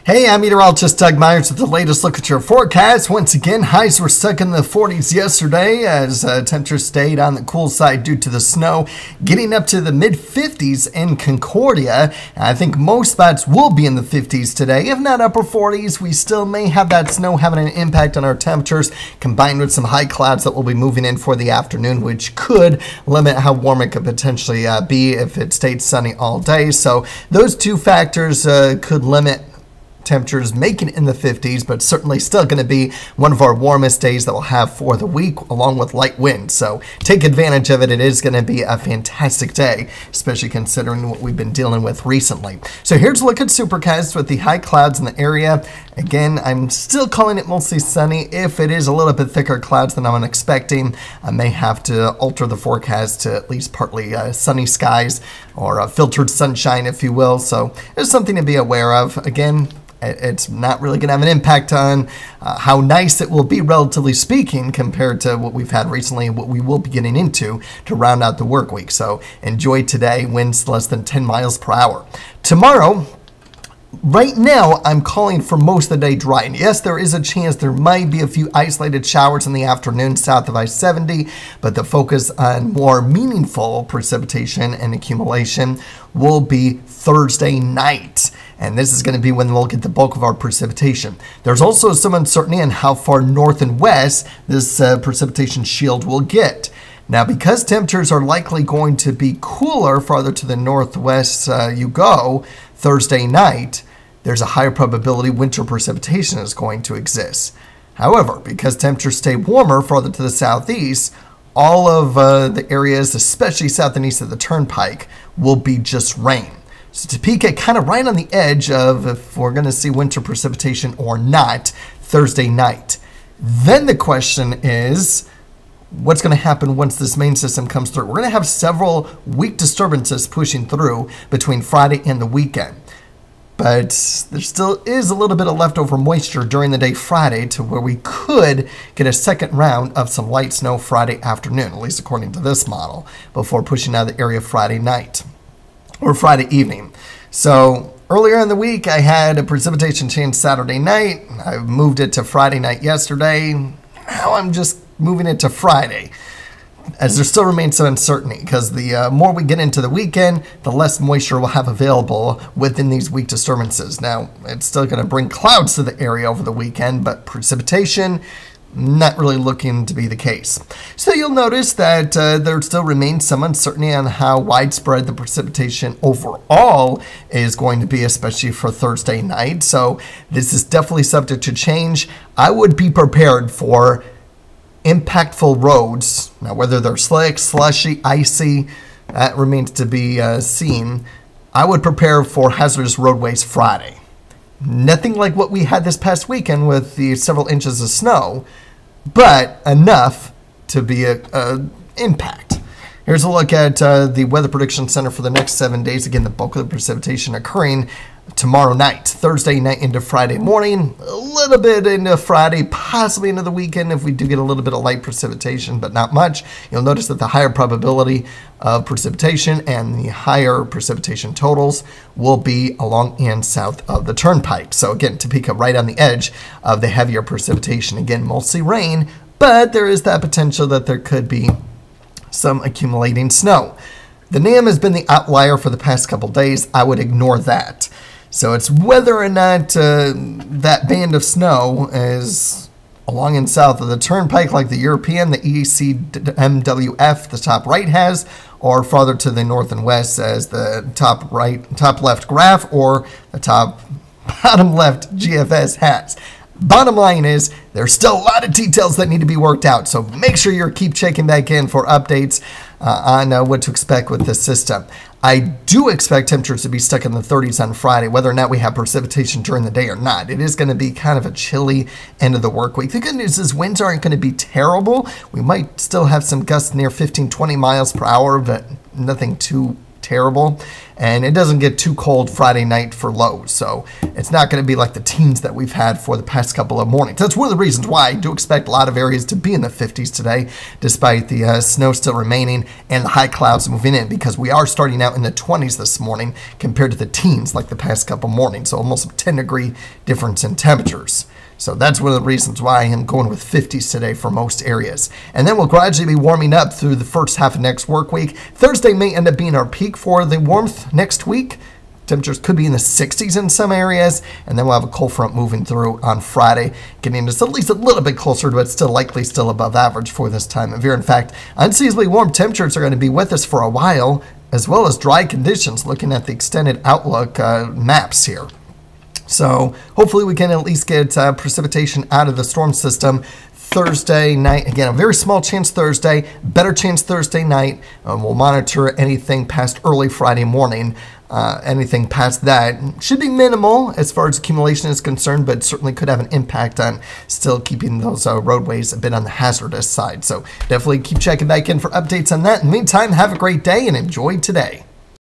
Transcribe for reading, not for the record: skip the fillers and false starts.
Hey, I'm meteorologist Doug Myers with the latest look at your forecast. Once again, highs were stuck in the 40s yesterday as temperatures stayed on the cool side due to the snow, getting up to the mid-50s in Concordia. I think most spots will be in the 50s today, if not upper 40s. We still may have that snow having an impact on our temperatures, combined with some high clouds that will be moving in for the afternoon, which could limit how warm it could potentially be if it stayed sunny all day. So those two factors could limit temperatures making it in the 50s, but certainly still going to be one of our warmest days that we'll have for the week, along with light wind. So take advantage of it. It is going to be a fantastic day, especially considering what we've been dealing with recently. So here's a look at Supercast with the high clouds in the area. Again, I'm still calling it mostly sunny. If it is a little bit thicker clouds than I'm expecting, I may have to alter the forecast to at least partly sunny skies or filtered sunshine, if you will. So there's something to be aware of. Again, it's not really going to have an impact on how nice it will be, relatively speaking, compared to what we've had recently and what we will be getting into to round out the work week. So enjoy today. Winds less than 10 miles per hour. Tomorrow, right now, I'm calling for most of the day dry. And yes, there is a chance there might be a few isolated showers in the afternoon south of I-70, but the focus on more meaningful precipitation and accumulation will be Thursday night. And this is going to be when we'll get the bulk of our precipitation. There's also some uncertainty on how far north and west this precipitation shield will get. Now, because temperatures are likely going to be cooler farther to the northwest you go Thursday night, there's a higher probability winter precipitation is going to exist. However, because temperatures stay warmer farther to the southeast, all of the areas, especially south and east of the turnpike, will be just rain. So Topeka kind of right on the edge of if we're going to see winter precipitation or not Thursday night. Then the question is, what's going to happen once this main system comes through? We're going to have several weak disturbances pushing through between Friday and the weekend. But there still is a little bit of leftover moisture during the day Friday to where we could get a second round of some light snow Friday afternoon, at least according to this model, before pushing out of the area Friday night or Friday evening. So earlier in the week, I had a precipitation change Saturday night. I moved it to Friday night yesterday. Now I'm just moving it to Friday, as there still remains some uncertainty, because the more we get into the weekend, the less moisture we'll have available within these weak disturbances. Now, it's still going to bring clouds to the area over the weekend, but precipitation, not really looking to be the case. So you'll notice that there still remains some uncertainty on how widespread the precipitation overall is going to be, especially for Thursday night. So this is definitely subject to change. I would be prepared for impactful roads. Now, whether they're slick, slushy, icy, that remains to be seen. I would prepare for hazardous roadways Friday. Nothing like what we had this past weekend with the several inches of snow, but enough to be an impact. Here's a look at the Weather Prediction Center for the next 7 days. Again, the bulk of the precipitation occurring tomorrow night, Thursday night into Friday morning, a little bit into Friday, possibly into the weekend if we do get a little bit of light precipitation, but not much. You'll notice that the higher probability of precipitation and the higher precipitation totals will be along and south of the turnpike. So again, Topeka right on the edge of the heavier precipitation. Again, mostly rain, but there is that potential that there could be some accumulating snow. The NAM has been the outlier for the past couple days. I would ignore that. So it's whether or not that band of snow is along and south of the turnpike like the European, the ECMWF, the top right has, or farther to the north and west as the top left graph or the bottom left GFS has. Bottom line is, there's still a lot of details that need to be worked out, so make sure you keep checking back in for updates on what to expect with this system. I do expect temperatures to be stuck in the 30s on Friday, whether or not we have precipitation during the day or not. It is going to be kind of a chilly end of the work week. The good news is winds aren't going to be terrible. We might still have some gusts near 15-20 miles per hour, but nothing too terrible. and it doesn't get too cold Friday night for lows. So it's not going to be like the teens that we've had for the past couple of mornings. That's one of the reasons why I do expect a lot of areas to be in the 50s today, despite the snow still remaining and the high clouds moving in, because we are starting out in the 20s this morning compared to the teens like the past couple mornings. So almost a 10-degree difference in temperatures. So that's one of the reasons why I am going with 50s today for most areas. And then we'll gradually be warming up through the first half of next work week. Thursday may end up being our peak for the warmth next week. Temperatures could be in the 60s in some areas, and then we'll have a cold front moving through on Friday, getting us at least a little bit closer, but still likely still above average for this time of year. In fact, unseasonably warm temperatures are going to be with us for a while, as well as dry conditions, looking at the extended outlook maps here. So hopefully we can at least get precipitation out of the storm system Thursday night. Again, a very small chance Thursday, better chance Thursday night. We'll monitor anything past early Friday morning. Anything past that should be minimal as far as accumulation is concerned, but certainly could have an impact on still keeping those roadways a bit on the hazardous side. So definitely keep checking back in for updates on that. In the meantime, have a great day and enjoy today.